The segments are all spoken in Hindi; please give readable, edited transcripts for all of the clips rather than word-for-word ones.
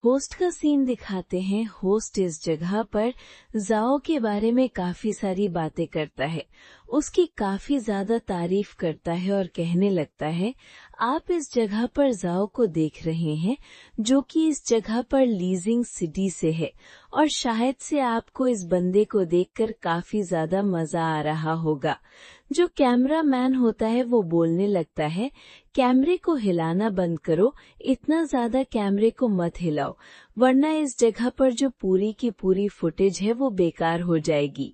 होस्ट का सीन दिखाते हैं। होस्ट इस जगह पर जाओ के बारे में काफी सारी बातें करता है, उसकी काफी ज्यादा तारीफ करता है और कहने लगता है, आप इस जगह पर जाओ को देख रहे हैं जो कि इस जगह पर लीजिंग सिटी से है, और शायद से आपको इस बंदे को देखकर काफी ज्यादा मजा आ रहा होगा। जो कैमरा मैन होता है वो बोलने लगता है, कैमरे को हिलाना बंद करो, इतना ज्यादा कैमरे को मत हिलाओ, वरना इस जगह पर जो पूरी की पूरी फुटेज है वो बेकार हो जाएगी।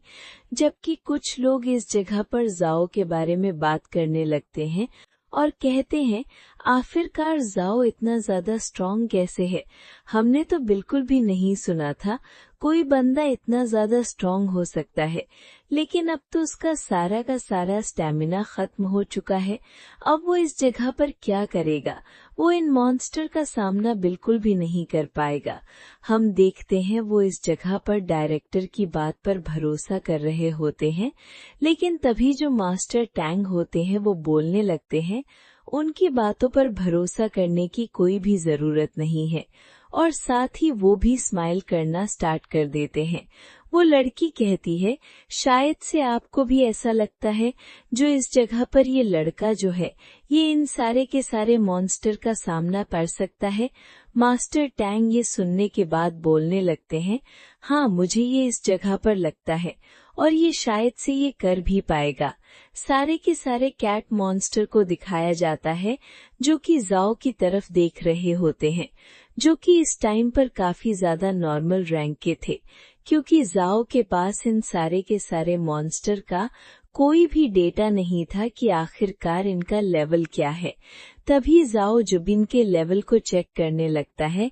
जबकि कुछ लोग इस जगह पर जाओ के बारे में बात करने लगते हैं और कहते हैं, आखिरकार जाओ इतना ज्यादा स्ट्रांग कैसे है, हमने तो बिल्कुल भी नहीं सुना था कोई बंदा इतना ज्यादा स्ट्रांग हो सकता है। लेकिन अब तो उसका सारा का सारा स्टैमिना खत्म हो चुका है, अब वो इस जगह पर क्या करेगा, वो इन मॉन्स्टर का सामना बिल्कुल भी नहीं कर पाएगा। हम देखते हैं वो इस जगह पर डायरेक्टर की बात पर भरोसा कर रहे होते हैं, लेकिन तभी जो मास्टर टैंग होते हैं वो बोलने लगते हैं, उनकी बातों पर भरोसा करने की कोई भी जरूरत नहीं है, और साथ ही वो भी स्माइल करना स्टार्ट कर देते हैं। वो लड़की कहती है, शायद से आपको भी ऐसा लगता है जो इस जगह पर ये लड़का जो है ये इन सारे के सारे मॉन्स्टर का सामना कर सकता है। मास्टर टैंग ये सुनने के बाद बोलने लगते हैं, हाँ मुझे ये इस जगह पर लगता है और ये शायद से ये कर भी पाएगा। सारे के सारे कैट मॉन्स्टर को दिखाया जाता है जो कि जाओ की तरफ देख रहे होते हैं, जो कि इस टाइम पर काफी ज्यादा नॉर्मल रैंक के थे, क्योंकि जाओ के पास इन सारे के सारे मॉन्स्टर का कोई भी डेटा नहीं था कि आखिरकार इनका लेवल क्या है। तभी जाओ जुबिन के लेवल को चेक करने लगता है।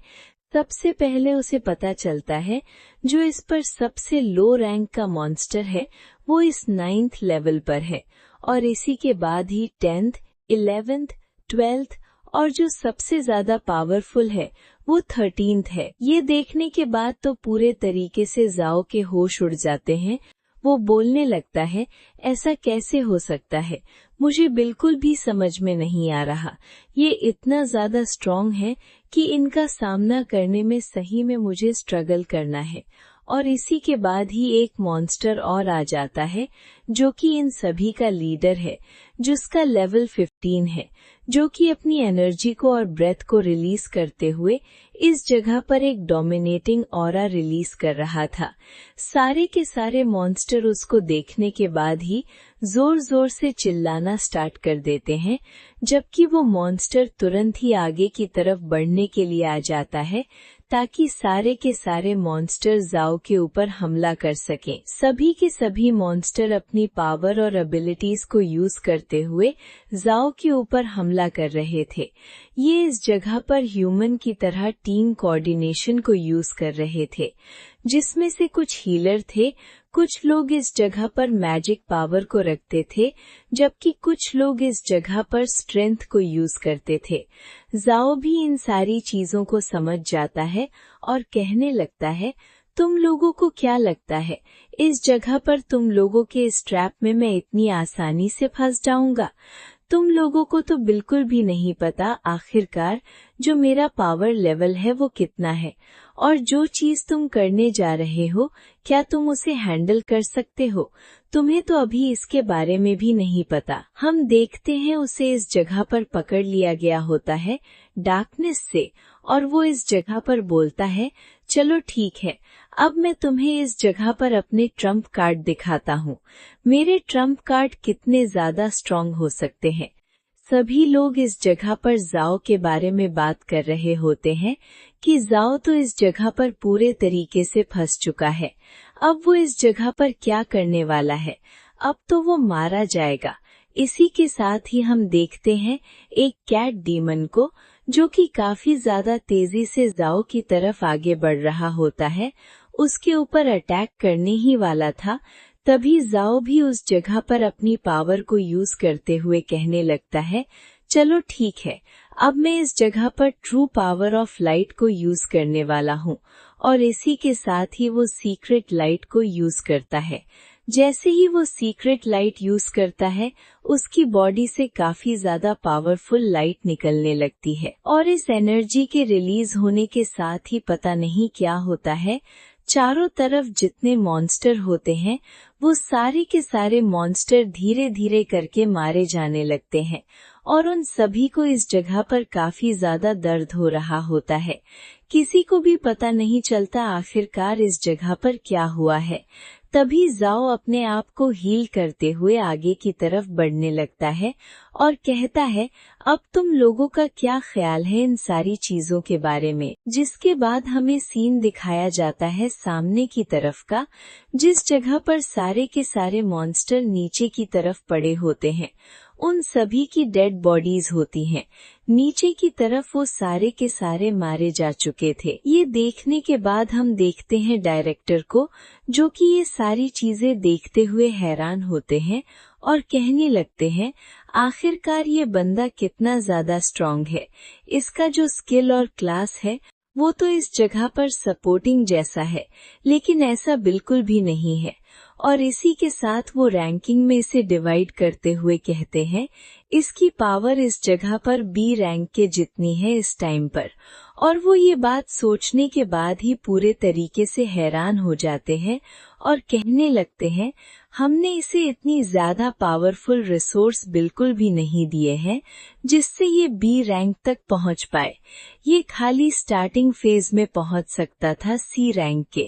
सबसे पहले उसे पता चलता है जो इस पर सबसे लो रैंक का मॉन्स्टर है वो इस 9th लेवल पर है, और इसी के बाद ही 10th, 11th, 12th और जो सबसे ज्यादा पावरफुल है वो 13th है। ये देखने के बाद तो पूरे तरीके से जाओ के होश उड़ जाते हैं। वो बोलने लगता है, ऐसा कैसे हो सकता है, मुझे बिल्कुल भी समझ में नहीं आ रहा, ये इतना ज्यादा स्ट्रांग है कि इनका सामना करने में सही में मुझे स्ट्रगल करना है। और इसी के बाद ही एक मॉन्स्टर और आ जाता है जो कि इन सभी का लीडर है, जिसका लेवल 15 है, जो कि अपनी एनर्जी को और ब्रेथ को रिलीज करते हुए इस जगह पर एक डोमिनेटिंग ऑरा रिलीज कर रहा था। सारे के सारे मॉन्स्टर उसको देखने के बाद ही जोर जोर से चिल्लाना स्टार्ट कर देते हैं, जबकि वो मॉन्स्टर तुरंत ही आगे की तरफ बढ़ने के लिए आ जाता है ताकि सारे के सारे मॉन्स्टर जाओ के ऊपर हमला कर सकें। सभी के सभी मॉन्स्टर अपनी पावर और एबिलिटीज को यूज करते हुए जाओ के ऊपर हमला कर रहे थे। ये इस जगह पर ह्यूमन की तरह टीम कोऑर्डिनेशन को यूज कर रहे थे, जिसमें से कुछ हीलर थे, कुछ लोग इस जगह पर मैजिक पावर को रखते थे, जबकि कुछ लोग इस जगह पर स्ट्रेंथ को यूज करते थे। जाओ भी इन सारी चीजों को समझ जाता है और कहने लगता है, तुम लोगों को क्या लगता है इस जगह पर तुम लोगों के इस ट्रैप में मैं इतनी आसानी से फंस जाऊंगा? तुम लोगों को तो बिल्कुल भी नहीं पता आखिरकार जो मेरा पावर लेवल है वो कितना है, और जो चीज तुम करने जा रहे हो क्या तुम उसे हैंडल कर सकते हो? तुम्हें तो अभी इसके बारे में भी नहीं पता। हम देखते हैं उसे इस जगह पर पकड़ लिया गया होता है डार्कनेस से, और वो इस जगह पर बोलता है, चलो ठीक है, अब मैं तुम्हें इस जगह पर अपने ट्रम्प कार्ड दिखाता हूँ। मेरे ट्रम्प कार्ड कितने ज्यादा स्ट्रांग हो सकते हैं। सभी लोग इस जगह पर जाओ के बारे में बात कर रहे होते हैं कि जाओ तो इस जगह पर पूरे तरीके से फंस चुका है, अब वो इस जगह पर क्या करने वाला है, अब तो वो मारा जाएगा। इसी के साथ ही हम देखते हैं एक कैट डीमन को जो कि काफी ज्यादा तेजी से जाओ की तरफ आगे बढ़ रहा होता है, उसके ऊपर अटैक करने ही वाला था। तभी जाओ भी उस जगह पर अपनी पावर को यूज करते हुए कहने लगता है, चलो ठीक है, अब मैं इस जगह पर ट्रू पावर ऑफ लाइट को यूज करने वाला हूँ, और इसी के साथ ही वो सीक्रेट लाइट को यूज करता है। जैसे ही वो सीक्रेट लाइट यूज करता है, उसकी बॉडी से काफी ज्यादा पावरफुल लाइट निकलने लगती है और इस एनर्जी के रिलीज होने के साथ ही पता नहीं क्या होता है, चारों तरफ जितने मॉन्स्टर होते हैं वो सारे के सारे मॉन्स्टर धीरे धीरे करके मारे जाने लगते हैं और उन सभी को इस जगह पर काफी ज्यादा दर्द हो रहा होता है। किसी को भी पता नहीं चलता आखिरकार इस जगह पर क्या हुआ है। तभी जाओ अपने आप को हील करते हुए आगे की तरफ बढ़ने लगता है और कहता है, अब तुम लोगों का क्या ख्याल है इन सारी चीजों के बारे में। जिसके बाद हमें सीन दिखाया जाता है सामने की तरफ का, जिस जगह पर सारे के सारे मॉन्स्टर नीचे की तरफ पड़े होते हैं। उन सभी की डेड बॉडीज होती हैं। नीचे की तरफ वो सारे के सारे मारे जा चुके थे। ये देखने के बाद हम देखते हैं डायरेक्टर को, जो कि ये सारी चीजें देखते हुए हैरान होते हैं और कहने लगते हैं, आखिरकार ये बंदा कितना ज्यादा स्ट्रांग है। इसका जो स्किल और क्लास है वो तो इस जगह पर सपोर्टिंग जैसा है, लेकिन ऐसा बिल्कुल भी नहीं है। और इसी के साथ वो रैंकिंग में इसे डिवाइड करते हुए कहते हैं, इसकी पावर इस जगह पर बी रैंक के जितनी है इस टाइम पर। और वो ये बात सोचने के बाद ही पूरे तरीके से हैरान हो जाते हैं और कहने लगते हैं, हमने इसे इतनी ज्यादा पावरफुल रिसोर्स बिल्कुल भी नहीं दिए हैं जिससे ये बी रैंक तक पहुंच पाए। ये खाली स्टार्टिंग फेज में पहुंच सकता था सी रैंक के,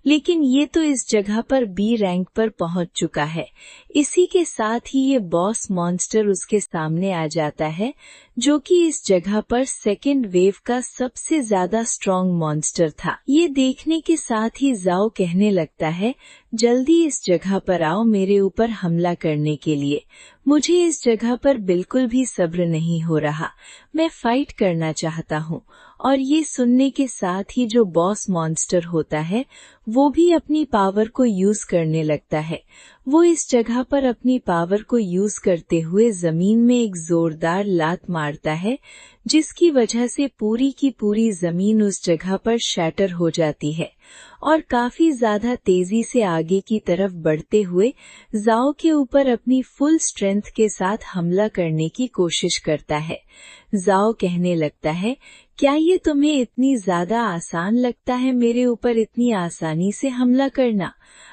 लेकिन ये तो इस जगह पर बी रैंक पर पहुंच चुका है। इसी के साथ ही ये बॉस मॉन्स्टर उसके सामने आ जाता है, जो कि इस जगह पर सेकेंड वेव का सबसे ज्यादा स्ट्रॉन्ग मॉन्स्टर था। ये देखने के साथ ही जाओ कहने लगता है, जल्दी इस जगह पर आओ मेरे ऊपर हमला करने के लिए। मुझे इस जगह पर बिल्कुल भी सब्र नहीं हो रहा, मैं फाइट करना चाहता हूँ। और ये सुनने के साथ ही जो बॉस मॉन्स्टर होता है वो भी अपनी पावर को यूज करने लगता है। वो इस जगह पर अपनी पावर को यूज करते हुए जमीन में एक जोरदार लात मारता है, जिसकी वजह से पूरी की पूरी जमीन उस जगह पर शैटर हो जाती है और काफी ज्यादा तेजी से आगे की तरफ बढ़ते हुए जाओ के ऊपर अपनी फुल स्ट्रेंथ के साथ हमला करने की कोशिश करता है। जाओ कहने लगता है, क्या ये तुम्हें इतनी ज्यादा आसान लगता है मेरे ऊपर इतनी आसानी से हमला करना?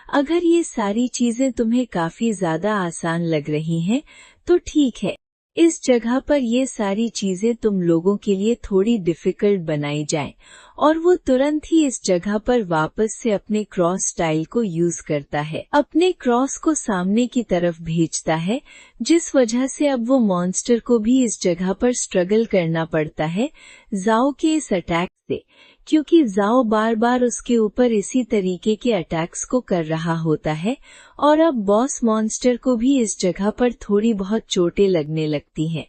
अगर ये सारी चीजें तुम्हें काफी ज्यादा आसान लग रही हैं तो ठीक है, इस जगह पर ये सारी चीजें तुम लोगों के लिए थोड़ी डिफिकल्ट बनाई जाएं। और वो तुरंत ही इस जगह पर वापस से अपने क्रॉस स्टाइल को यूज करता है, अपने क्रॉस को सामने की तरफ भेजता है, जिस वजह से अब वो मॉन्स्टर को भी इस जगह पर स्ट्रगल करना पड़ता है जाओ के इस अटैक से, क्योंकि जाओ बार बार उसके ऊपर इसी तरीके के अटैक्स को कर रहा होता है। और अब बॉस मॉन्स्टर को भी इस जगह पर थोड़ी बहुत चोटें लगने लगती हैं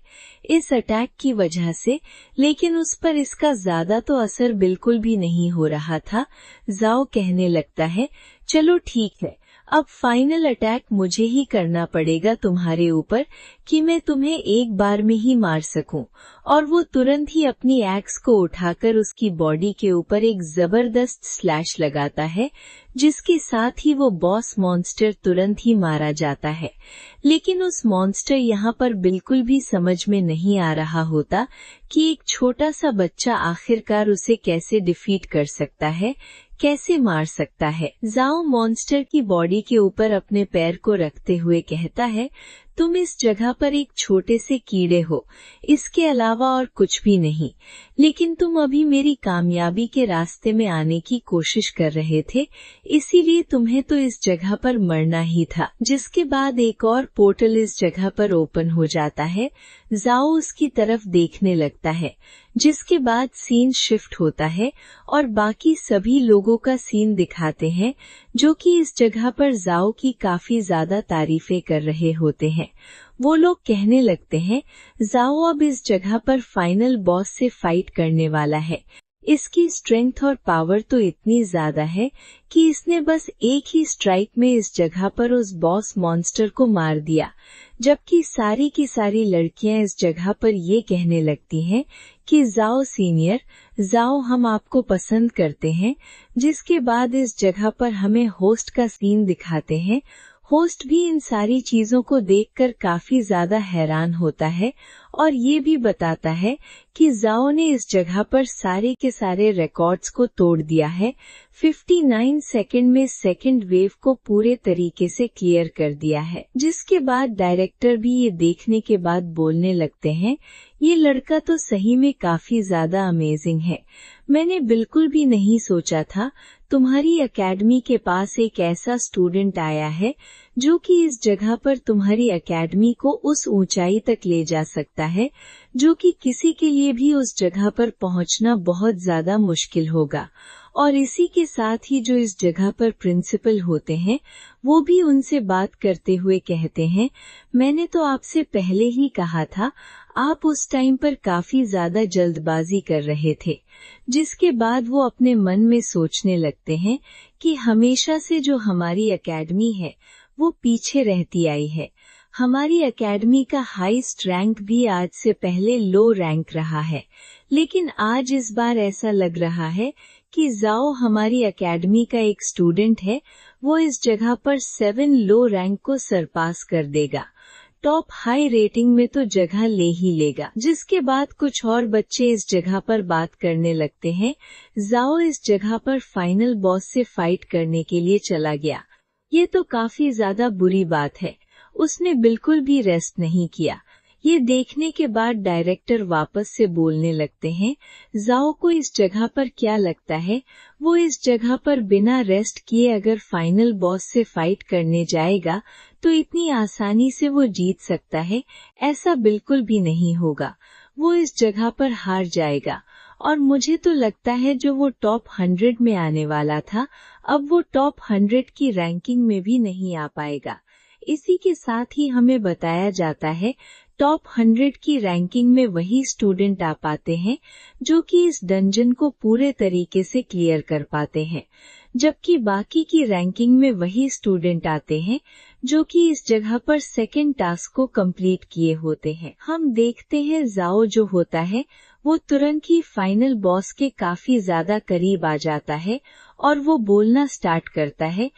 इस अटैक की वजह से, लेकिन उस पर इसका ज्यादा तो असर बिल्कुल भी नहीं हो रहा था। जाओ कहने लगता है, चलो ठीक है, अब फाइनल अटैक मुझे ही करना पड़ेगा तुम्हारे ऊपर कि मैं तुम्हें एक बार में ही मार सकूं। और वो तुरंत ही अपनी एक्स को उठाकर उसकी बॉडी के ऊपर एक जबरदस्त स्लैश लगाता है, जिसके साथ ही वो बॉस मॉन्स्टर तुरंत ही मारा जाता है। लेकिन उस मॉन्स्टर यहाँ पर बिल्कुल भी समझ में नहीं आ रहा होता कि एक छोटा सा बच्चा आखिरकार उसे कैसे डिफीट कर सकता है, कैसे मार सकता है। जाओ मॉन्स्टर की बॉडी के ऊपर अपने पैर को रखते हुए कहता है, तुम इस जगह पर एक छोटे से कीड़े हो, इसके अलावा और कुछ भी नहीं, लेकिन तुम अभी मेरी कामयाबी के रास्ते में आने की कोशिश कर रहे थे, इसीलिए तुम्हें तो इस जगह पर मरना ही था। जिसके बाद एक और पोर्टल इस जगह पर ओपन हो जाता है। जाओ उसकी तरफ देखने लगता है, जिसके बाद सीन शिफ्ट होता है और बाकी सभी लोगों का सीन दिखाते हैं, जो कि इस जगह पर जाओ की काफी ज्यादा तारीफें कर रहे होते हैं। वो लोग कहने लगते हैं, जाओ अब इस जगह पर फाइनल बॉस से फाइट करने वाला है। इसकी स्ट्रेंथ और पावर तो इतनी ज्यादा है कि इसने बस एक ही स्ट्राइक में इस जगह पर उस बॉस मॉन्स्टर को मार दिया। जबकि सारी की सारी लड़कियां इस जगह पर ये कहने लगती हैं कि जाओ सीनियर, जाओ हम आपको पसंद करते हैं। जिसके बाद इस जगह पर हमें होस्ट का सीन दिखाते हैं। होस्ट भी इन सारी चीजों को देखकर काफी ज्यादा हैरान होता है और ये भी बताता है कि जाओ ने इस जगह पर सारे के सारे रिकॉर्ड्स को तोड़ दिया है। 59 सेकंड में सेकंड वेव को पूरे तरीके से क्लियर कर दिया है। जिसके बाद डायरेक्टर भी ये देखने के बाद बोलने लगते हैं, ये लड़का तो सही में काफी ज्यादा अमेजिंग है। मैंने बिल्कुल भी नहीं सोचा था तुम्हारी एकेडमी के पास एक ऐसा स्टूडेंट आया है जो कि इस जगह पर तुम्हारी एकेडमी को उस ऊंचाई तक ले जा सकता है जो कि किसी के लिए भी उस जगह पर पहुंचना बहुत ज्यादा मुश्किल होगा। और इसी के साथ ही जो इस जगह पर प्रिंसिपल होते हैं वो भी उनसे बात करते हुए कहते हैं, मैंने तो आपसे पहले ही कहा था, आप उस टाइम पर काफी ज्यादा जल्दबाजी कर रहे थे। जिसके बाद वो अपने मन में सोचने लगते हैं कि हमेशा से जो हमारी एकेडमी है वो पीछे रहती आई है। हमारी एकेडमी का हाईएस्ट रैंक भी आज से पहले लो रैंक रहा है, लेकिन आज इस बार ऐसा लग रहा है कि जाओ हमारी एकेडमी का एक स्टूडेंट है, वो इस जगह पर 7 लो रैंक को सरपास कर देगा, टॉप हाई रेटिंग में तो जगह ले ही लेगा। जिसके बाद कुछ और बच्चे इस जगह पर बात करने लगते हैं, जाओ इस जगह पर फाइनल बॉस से फाइट करने के लिए चला गया। ये तो काफी ज्यादा बुरी बात है, उसने बिल्कुल भी रेस्ट नहीं किया। ये देखने के बाद डायरेक्टर वापस से बोलने लगते हैं, जाओ को इस जगह पर क्या लगता है, वो इस जगह पर बिना रेस्ट किए अगर फाइनल बॉस से फाइट करने जाएगा तो इतनी आसानी से वो जीत सकता है? ऐसा बिल्कुल भी नहीं होगा। वो इस जगह पर हार जाएगा। और मुझे तो लगता है जो वो टॉप 100 में आने वाला था, अब वो टॉप 100 की रैंकिंग में भी नहीं आ पाएगा। इसी के साथ ही हमें बताया जाता है टॉप 100 की रैंकिंग में वही स्टूडेंट आ पाते हैं जो कि इस डंजन को पूरे तरीके से क्लियर कर पाते हैं, जबकि बाकी की रैंकिंग में वही स्टूडेंट आते हैं जो कि इस जगह पर सेकंड टास्क को कंप्लीट किए होते हैं। हम देखते हैं जाओ जो होता है वो तुरंत ही फाइनल बॉस के काफी ज्यादा करीब आ जाता है और वो बोलना स्टार्ट करता है,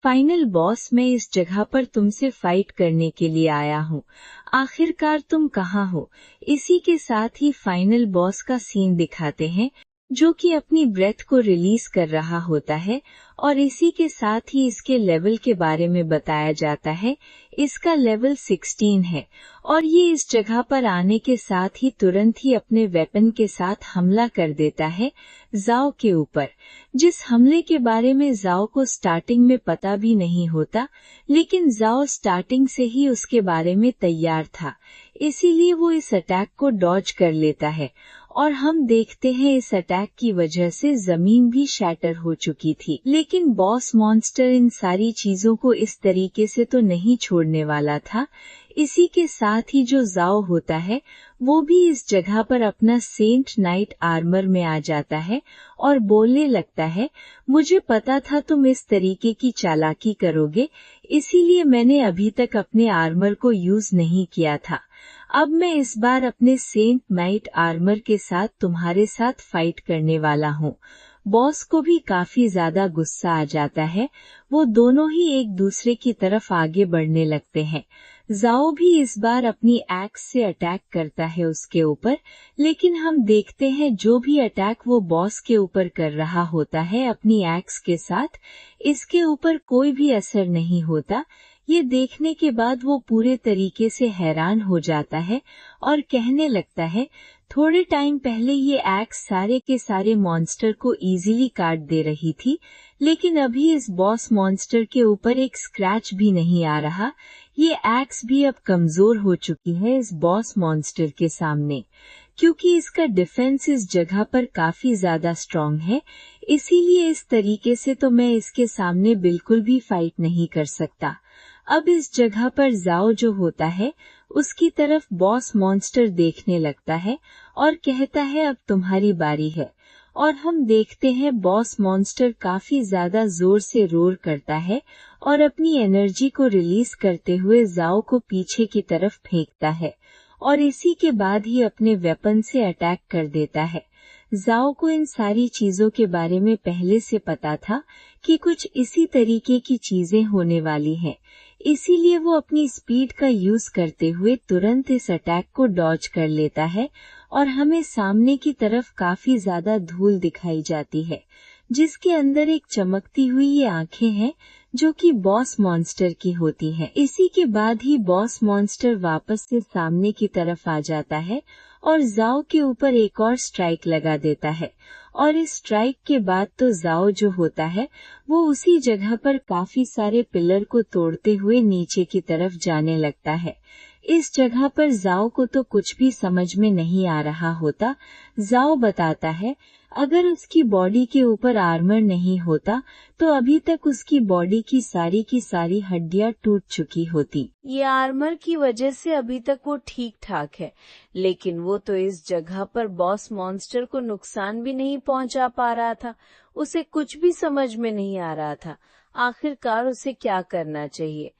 फाइनल बॉस मैं इस जगह पर तुमसे फाइट करने के लिए आया हूँ, आखिरकार तुम कहाँ हो। इसी के साथ ही फाइनल बॉस का सीन दिखाते हैं जो कि अपनी ब्रेथ को रिलीज कर रहा होता है और इसी के साथ ही इसके लेवल के बारे में बताया जाता है। इसका लेवल 16 है और ये इस जगह पर आने के साथ ही तुरंत ही अपने वेपन के साथ हमला कर देता है जाओ के ऊपर, जिस हमले के बारे में जाओ को स्टार्टिंग में पता भी नहीं होता, लेकिन जाओ स्टार्टिंग से ही उसके बारे में तैयार था, इसीलिए वो इस अटैक को डॉज कर लेता है। और हम देखते हैं इस अटैक की वजह से जमीन भी शैटर हो चुकी थी। लेकिन बॉस मॉन्स्टर इन सारी चीजों को इस तरीके से तो नहीं छोड़ने वाला था। इसी के साथ ही जो जाओ होता है वो भी इस जगह पर अपना सेंट नाइट आर्मर में आ जाता है और बोलने लगता है, मुझे पता था तुम इस तरीके की चालाकी करोगे, इसीलिए मैंने अभी तक अपने आर्मर को यूज नहीं किया था। अब मैं इस बार अपने सेंट नाइट आर्मर के साथ तुम्हारे साथ फाइट करने वाला हूँ। बॉस को भी काफी ज्यादा गुस्सा आ जाता है, वो दोनों ही एक दूसरे की तरफ आगे बढ़ने लगते हैं। जाओ भी इस बार अपनी एक्स से अटैक करता है उसके ऊपर, लेकिन हम देखते हैं जो भी अटैक वो बॉस के ऊपर कर रहा होता है अपनी एक्स के साथ, इसके ऊपर कोई भी असर नहीं होता। ये देखने के बाद वो पूरे तरीके से हैरान हो जाता है और कहने लगता है, थोड़े टाइम पहले ये एक्स सारे के सारे मॉन्स्टर को इजीली काट दे रही थी, लेकिन अभी इस बॉस मॉन्स्टर के ऊपर एक स्क्रैच भी नहीं आ रहा। ये एक्स भी अब कमजोर हो चुकी है इस बॉस मॉन्स्टर के सामने, क्योंकि इसका डिफेंस इस जगह पर काफी ज्यादा स्ट्रॉन्ग है, इसीलिए इस तरीके से तो मैं इसके सामने बिल्कुल भी फाइट नहीं कर सकता। अब इस जगह पर जाओ जो होता है उसकी तरफ बॉस मॉन्स्टर देखने लगता है और कहता है, अब तुम्हारी बारी है। और हम देखते हैं बॉस मॉन्स्टर काफी ज्यादा जोर से रोर करता है और अपनी एनर्जी को रिलीज करते हुए जाओ को पीछे की तरफ फेंकता है और इसी के बाद ही अपने वेपन से अटैक कर देता है। जाओ को इन सारी चीजों के बारे में पहले से पता था कि कुछ इसी तरीके की चीजें होने वाली हैं, इसीलिए वो अपनी स्पीड का यूज करते हुए तुरंत इस अटैक को डॉज कर लेता है और हमें सामने की तरफ काफी ज्यादा धूल दिखाई जाती है, जिसके अंदर एक चमकती हुई ये आंखें हैं जो कि बॉस मॉन्स्टर की होती हैं। इसी के बाद ही बॉस मॉन्स्टर वापस से सामने की तरफ आ जाता है और जाओ के ऊपर एक और स्ट्राइक लगा देता है, और इस स्ट्राइक के बाद तो जाओ जो होता है वो उसी जगह पर काफी सारे पिलर को तोड़ते हुए नीचे की तरफ जाने लगता है। इस जगह पर जाओ को तो कुछ भी समझ में नहीं आ रहा होता। जाओ बताता है अगर उसकी बॉडी के ऊपर आर्मर नहीं होता तो अभी तक उसकी बॉडी की सारी हड्डियां टूट चुकी होती। ये आर्मर की वजह से अभी तक वो ठीक ठाक है, लेकिन वो तो इस जगह पर बॉस मॉन्स्टर को नुकसान भी नहीं पहुंचा पा रहा था। उसे कुछ भी समझ में नहीं आ रहा था आखिरकार उसे क्या करना चाहिए।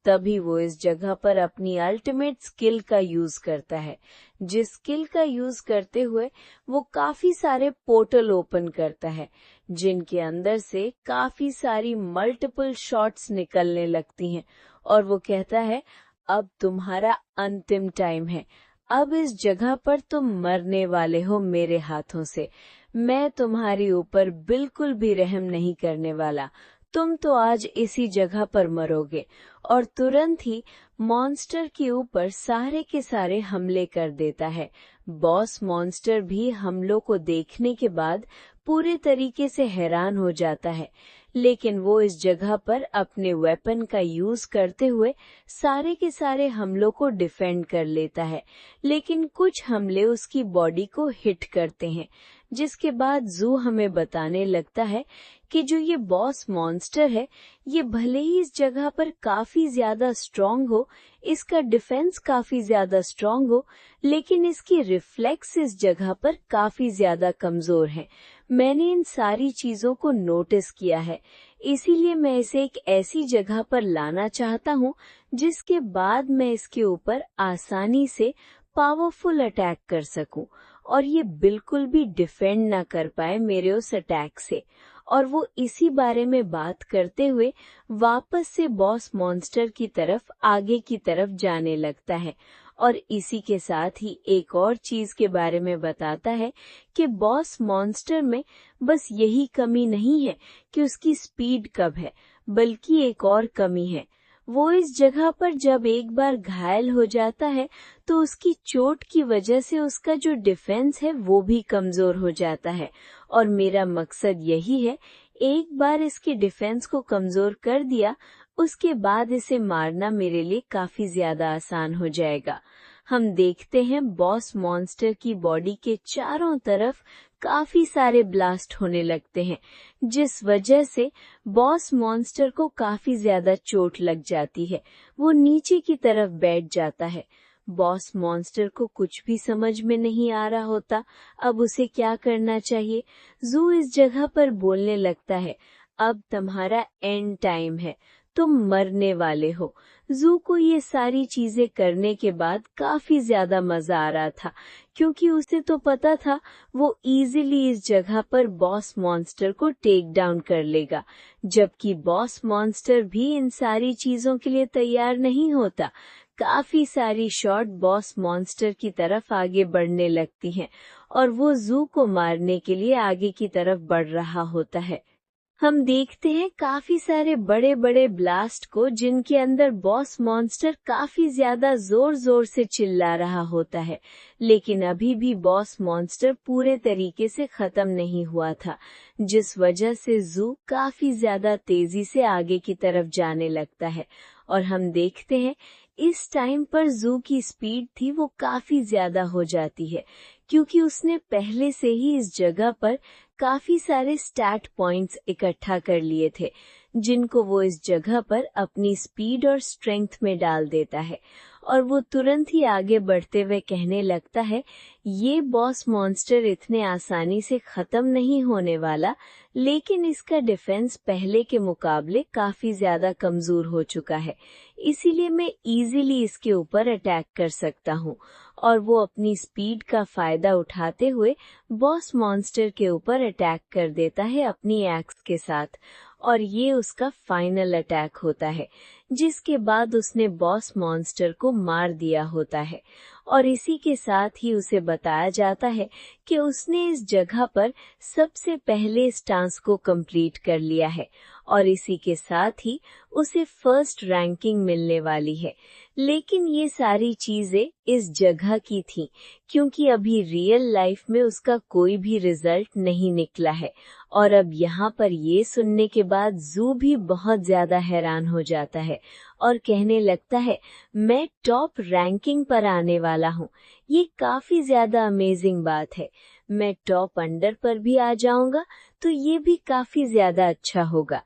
तभी वो इस जगह पर अपनी अल्टीमेट स्किल का यूज करता है, जिस स्किल का यूज करते हुए वो काफी सारे पोर्टल ओपन करता है, जिनके अंदर से काफी सारी मल्टीपल शॉट्स निकलने लगती हैं, और वो कहता है अब तुम्हारा अंतिम टाइम है, अब इस जगह पर तुम मरने वाले हो मेरे हाथों से। मैं तुम्हारी ऊपर बिल्कुल भी रहम नहीं करने वाला, तुम तो आज इसी जगह पर मरोगे। और तुरंत ही मॉन्स्टर के ऊपर सारे के सारे हमले कर देता है। बॉस मॉन्स्टर भी हमलों को देखने के बाद पूरे तरीके से हैरान हो जाता है, लेकिन वो इस जगह पर अपने वेपन का यूज करते हुए सारे के सारे हमलों को डिफेंड कर लेता है, लेकिन कुछ हमले उसकी बॉडी को हिट करते हैं, जिसके बाद जू हमें बताने लगता है कि जो ये बॉस मॉन्स्टर है ये भले ही इस जगह पर काफी ज्यादा स्ट्रांग हो, इसका डिफेंस काफी ज्यादा स्ट्रांग हो, लेकिन इसकी रिफ्लेक्स इस जगह पर काफी ज्यादा कमजोर है। मैंने इन सारी चीजों को नोटिस किया है, इसीलिए मैं इसे एक ऐसी जगह पर लाना चाहता हूँ जिसके बाद मैं इसके ऊपर आसानी से पावरफुल अटैक कर सकूं और ये बिल्कुल भी डिफेंड ना कर पाए मेरे उस अटैक से। और वो इसी बारे में बात करते हुए वापस से बॉस मॉन्स्टर की तरफ आगे की तरफ जाने लगता है, और इसी के साथ ही एक और चीज के बारे में बताता है कि बॉस मॉन्स्टर में बस यही कमी नहीं है कि उसकी स्पीड कम है, बल्कि एक और कमी है। वो इस जगह पर जब एक बार घायल हो जाता है तो उसकी चोट की वजह से उसका जो डिफेंस है वो भी कमजोर हो जाता है, और मेरा मकसद यही है एक बार इसके डिफेंस को कमजोर कर दिया उसके बाद इसे मारना मेरे लिए काफी ज्यादा आसान हो जाएगा। हम देखते हैं बॉस मॉन्स्टर की बॉडी के चारों तरफ काफी सारे ब्लास्ट होने लगते हैं, जिस वजह से बॉस मॉन्स्टर को काफी ज्यादा चोट लग जाती है। वो नीचे की तरफ बैठ जाता है। बॉस मॉन्स्टर को कुछ भी समझ में नहीं आ रहा होता अब उसे क्या करना चाहिए। जू इस जगह पर बोलने लगता है अब तुम्हारा एंड टाइम है, तुम मरने वाले हो। जू को ये सारी चीजें करने के बाद काफी ज्यादा मजा आ रहा था, क्योंकि उसे तो पता था वो इजीली इस जगह पर बॉस मॉन्स्टर को टेक डाउन कर लेगा, जबकि बॉस मॉन्स्टर भी इन सारी चीजों के लिए तैयार नहीं होता। काफी सारी शॉट बॉस मॉन्स्टर की तरफ आगे बढ़ने लगती हैं और वो जू को मारने के लिए आगे की तरफ बढ़ रहा होता है। हम देखते हैं काफी सारे बड़े बड़े ब्लास्ट को, जिनके अंदर बॉस मॉन्स्टर काफी ज्यादा जोर जोर से चिल्ला रहा होता है, लेकिन अभी भी बॉस मॉन्स्टर पूरे तरीके से खत्म नहीं हुआ था, जिस वजह से जू काफी ज्यादा तेजी से आगे की तरफ जाने लगता है। और हम देखते हैं इस टाइम पर जू की स्पीड थी वो काफी ज्यादा हो जाती है, क्योंकि उसने पहले से ही इस जगह पर काफी सारे स्टैट पॉइंट्स इकट्ठा कर लिए थे, जिनको वो इस जगह पर अपनी स्पीड और स्ट्रेंथ में डाल देता है। और वो तुरंत ही आगे बढ़ते हुए कहने लगता है ये बॉस मॉन्स्टर इतने आसानी से खत्म नहीं होने वाला, लेकिन इसका डिफेंस पहले के मुकाबले काफी ज्यादा कमजोर हो चुका है, इसीलिए मैं इजीली इसके ऊपर अटैक कर सकता हूँ। और वो अपनी स्पीड का फायदा उठाते हुए बॉस मॉन्स्टर के ऊपर अटैक कर देता है अपनी एक्स के साथ। और ये उसका फाइनल अटैक होता है, जिसके बाद उसने बॉस मॉन्स्टर को मार दिया होता है। और इसी के साथ ही उसे बताया जाता है कि उसने इस जगह पर सबसे पहले इस टास्क को कंप्लीट कर लिया है और इसी के साथ ही उसे फर्स्ट रैंकिंग मिलने वाली है। लेकिन ये सारी चीजें इस जगह की थी, क्योंकि अभी रियल लाइफ में उसका कोई भी रिजल्ट नहीं निकला है। और अब यहाँ पर ये सुनने के बाद जू भी बहुत ज्यादा हैरान हो जाता है और कहने लगता है, मैं टॉप रैंकिंग पर आने वाला हूँ। ये काफी ज्यादा अमेजिंग बात है। मैं टॉप अंडर पर भी आ जाऊंगा तो ये भी काफी ज्यादा अच्छा होगा।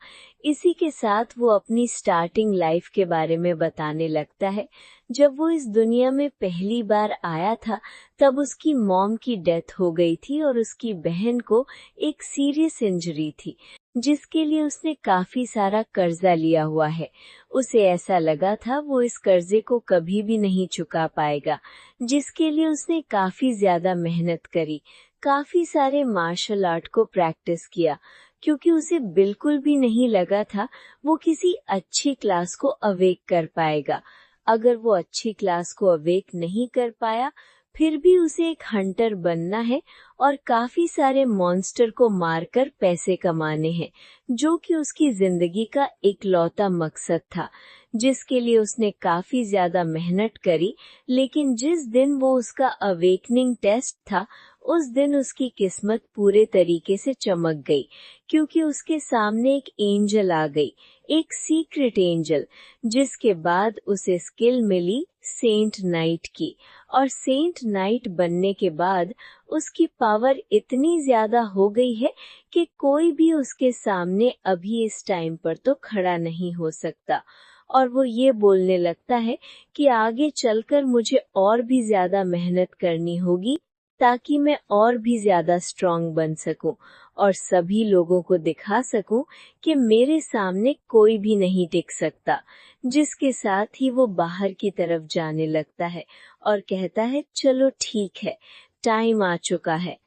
इसी के साथ वो अपनी स्टार्टिंग लाइफ के बारे में बताने लगता है। जब वो इस दुनिया में पहली बार आया था तब उसकी मॉम की डेथ हो गई थी और उसकी बहन को एक सीरियस इंजरी थी, जिसके लिए उसने काफी सारा कर्जा लिया हुआ है। उसे ऐसा लगा था वो इस कर्जे को कभी भी नहीं चुका पाएगा, जिसके लिए उसने काफी ज्यादा मेहनत करी, काफी सारे मार्शल आर्ट को प्रैक्टिस किया, क्योंकि उसे बिल्कुल भी नहीं लगा था वो किसी अच्छी क्लास को अवेक कर पाएगा। अगर वो अच्छी क्लास को अवेक नहीं कर पाया, फिर भी उसे एक हंटर बनना है और काफी सारे मॉन्स्टर को मारकर पैसे कमाने हैं, जो कि उसकी जिंदगी का इकलौता मकसद था, जिसके लिए उसने काफी ज्यादा मेहनत करी। लेकिन जिस दिन वो उसका अवेकनिंग टेस्ट था, उस दिन उसकी किस्मत पूरे तरीके से चमक गई, क्योंकि उसके सामने एक एंजल आ गई, एक सीक्रेट एंजल, जिसके बाद उसे स्किल मिली सेंट नाइट की। और सेंट नाइट बनने के बाद उसकी पावर इतनी ज्यादा हो गई है कि कोई भी उसके सामने अभी इस टाइम पर तो खड़ा नहीं हो सकता। और वो ये बोलने लगता है कि आगे चलकर मुझे और भी ज्यादा मेहनत करनी होगी, ताकि मैं और भी ज्यादा स्ट्रांग बन सकूं और सभी लोगों को दिखा सकूं कि मेरे सामने कोई भी नहीं टिक सकता। जिसके साथ ही वो बाहर की तरफ जाने लगता है और कहता है, चलो ठीक है, टाइम आ चुका है।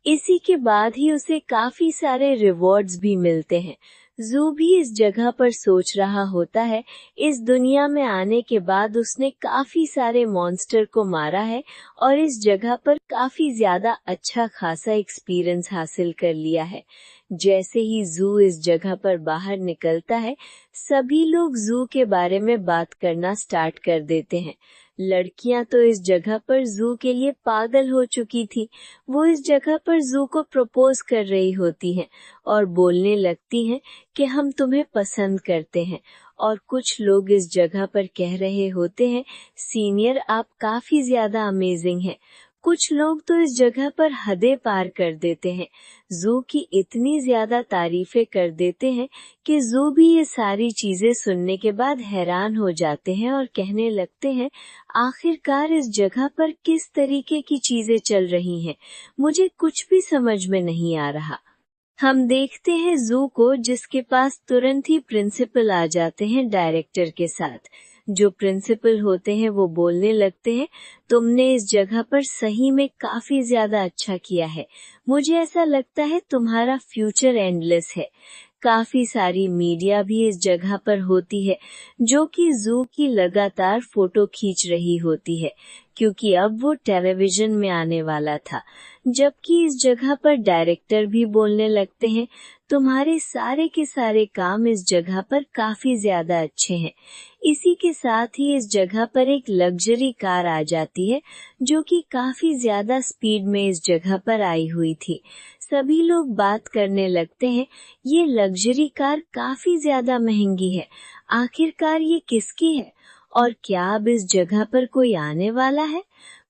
इसी के बाद ही उसे काफी सारे रिवॉर्ड्स भी मिलते हैं। जू भी इस जगह पर सोच रहा होता है, इस दुनिया में आने के बाद उसने काफी सारे मॉन्स्टर को मारा है और इस जगह पर काफी ज्यादा अच्छा खासा एक्सपीरियंस हासिल कर लिया है। जैसे ही जू इस जगह पर बाहर निकलता है, सभी लोग जू के बारे में बात करना स्टार्ट कर देते हैं। लड़कियां तो इस जगह पर जू के लिए पागल हो चुकी थी। वो इस जगह पर जू को प्रपोज कर रही होती हैं और बोलने लगती हैं कि हम तुम्हें पसंद करते हैं। और कुछ लोग इस जगह पर कह रहे होते हैं, सीनियर आप काफी ज्यादा अमेजिंग हैं। कुछ लोग तो इस जगह पर हदें पार कर देते हैं, जू की इतनी ज्यादा तारीफें कर देते हैं कि जू भी ये सारी चीजें सुनने के बाद हैरान हो जाते हैं और कहने लगते हैं, आखिरकार इस जगह पर किस तरीके की चीजें चल रही हैं, मुझे कुछ भी समझ में नहीं आ रहा। हम देखते हैं जू को, जिसके पास तुरंत ही प्रिंसिपल आ जाते हैं डायरेक्टर के साथ। जो प्रिंसिपल होते हैं वो बोलने लगते हैं, तुमने इस जगह पर सही में काफी ज्यादा अच्छा किया है। मुझे ऐसा लगता है तुम्हारा फ्यूचर एंडलेस है। काफी सारी मीडिया भी इस जगह पर होती है, जो कि जू की लगातार फोटो खींच रही होती है, क्योंकि अब वो टेलीविजन में आने वाला था। जबकि इस जगह पर डायरेक्टर भी बोलने लगते हैं, तुम्हारे सारे के सारे काम इस जगह पर काफी ज्यादा अच्छे हैं। इसी के साथ ही इस जगह पर एक लग्जरी कार आ जाती है, जो कि काफी ज्यादा स्पीड में इस जगह पर आई हुई थी। सभी लोग बात करने लगते हैं, ये लग्जरी कार काफी ज्यादा महंगी है, आखिरकार ये किसकी है और क्या अब इस जगह पर कोई आने वाला है।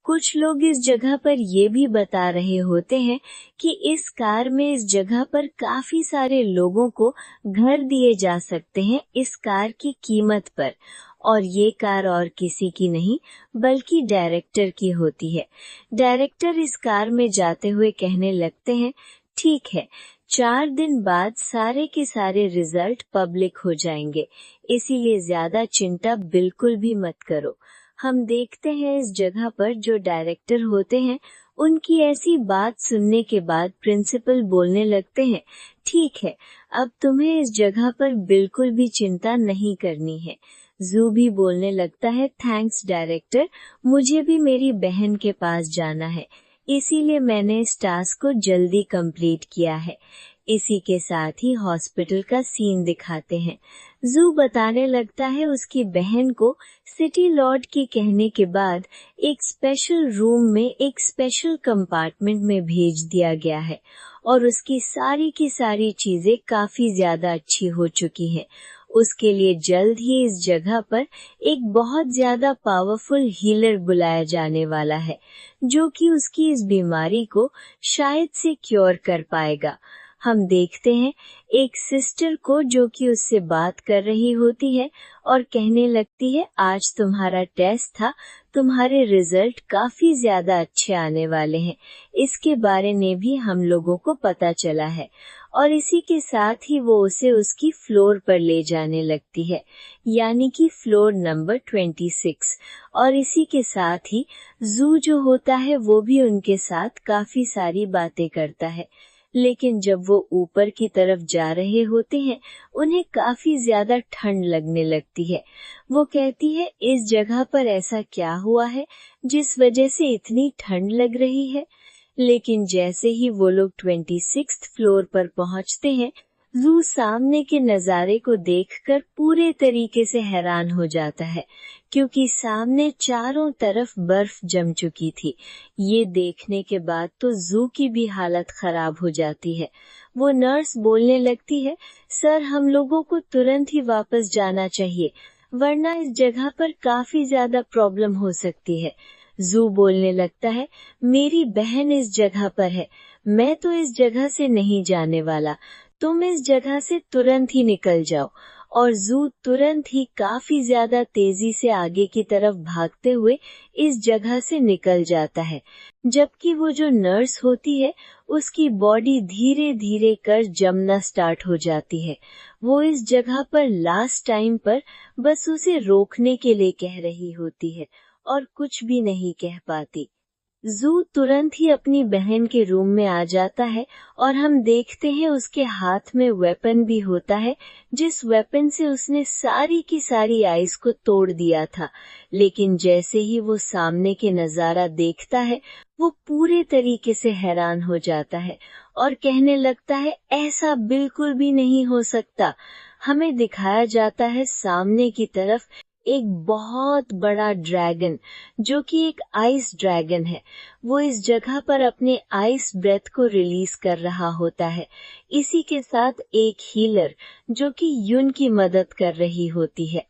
कुछ लोग इस जगह पर ये भी बता रहे होते हैं कि इस कार में इस जगह पर काफी सारे लोगों को घर दिए जा सकते हैं इस कार की कीमत पर। और ये कार और किसी की नहीं बल्कि डायरेक्टर की होती है। डायरेक्टर इस कार में जाते हुए कहने लगते हैं, ठीक है, 4 दिन बाद सारे के सारे रिजल्ट पब्लिक हो जाएंगे, इसीलिए ज्यादा चिंता बिल्कुल भी मत करो। हम देखते हैं इस जगह पर जो डायरेक्टर होते हैं उनकी ऐसी बात सुनने के बाद प्रिंसिपल बोलने लगते हैं, ठीक है, अब तुम्हें इस जगह पर बिल्कुल भी चिंता नहीं करनी है। जू भी बोलने लगता है, थैंक्स डायरेक्टर, मुझे भी मेरी बहन के पास जाना है, इसीलिए मैंने इस टास्क को जल्दी कंप्लीट किया है। इसी के साथ ही हॉस्पिटल का सीन दिखाते हैं। जू बताने लगता है उसकी बहन को सिटी लॉर्ड के कहने के बाद एक स्पेशल रूम में एक स्पेशल कंपार्टमेंट में भेज दिया गया है और उसकी सारी की सारी चीजें काफी ज्यादा अच्छी हो चुकी हैं। उसके लिए जल्द ही इस जगह पर एक बहुत ज्यादा पावरफुल हीलर बुलाया जाने वाला है, जो कि उसकी इस बीमारी को शायद से क्योर कर पाएगा। हम देखते हैं एक सिस्टर को जो कि उससे बात कर रही होती है और कहने लगती है, आज तुम्हारा टेस्ट था, तुम्हारे रिजल्ट काफी ज्यादा अच्छे आने वाले हैं, इसके बारे में भी हम लोगों को पता चला है। और इसी के साथ ही वो उसे उसकी फ्लोर पर ले जाने लगती है, यानी कि फ्लोर नंबर 26। और इसी के साथ ही जू जो होता है वो भी उनके साथ काफी सारी बातें करता है। लेकिन जब वो ऊपर की तरफ जा रहे होते हैं, उन्हें काफी ज्यादा ठंड लगने लगती है। वो कहती है, इस जगह पर ऐसा क्या हुआ है जिस वजह से इतनी ठंड लग रही है। लेकिन जैसे ही वो लोग 26th फ्लोर पर पहुंचते हैं, जू सामने के नजारे को देखकर पूरे तरीके से हैरान हो जाता है, क्योंकि सामने चारों तरफ बर्फ जम चुकी थी। ये देखने के बाद तो जू की भी हालत खराब हो जाती है। वो नर्स बोलने लगती है, सर, हम लोगों को तुरंत ही वापस जाना चाहिए, वरना इस जगह पर काफी ज्यादा प्रॉब्लम हो सकती है। जू बोलने लगता है, मेरी बहन इस जगह पर है, मैं तो इस जगह से नहीं जाने वाला, तुम इस जगह से तुरंत ही निकल जाओ। और जू तुरंत ही काफी ज्यादा तेजी से आगे की तरफ भागते हुए इस जगह से निकल जाता है, जबकि वो जो नर्स होती है उसकी बॉडी धीरे धीरे कर जमना स्टार्ट हो जाती है। वो इस जगह पर लास्ट टाइम पर बस उसे रोकने के लिए कह रही होती है और कुछ भी नहीं कह पाती। जू तुरंत ही अपनी बहन के रूम में आ जाता है और हम देखते हैं उसके हाथ में वेपन भी होता है, जिस वेपन से उसने सारी की सारी आइस को तोड़ दिया था। लेकिन जैसे ही वो सामने के नजारा देखता है, वो पूरे तरीके से हैरान हो जाता है और कहने लगता है, ऐसा बिल्कुल भी नहीं हो सकता। हमें दिखाया जाता है सामने की तरफ एक बहुत बड़ा ड्रैगन, जो कि एक आइस ड्रैगन है। वो इस जगह पर अपने आइस ब्रेथ को रिलीज कर रहा होता है। इसी के साथ एक हीलर जो कि युन की मदद कर रही होती है।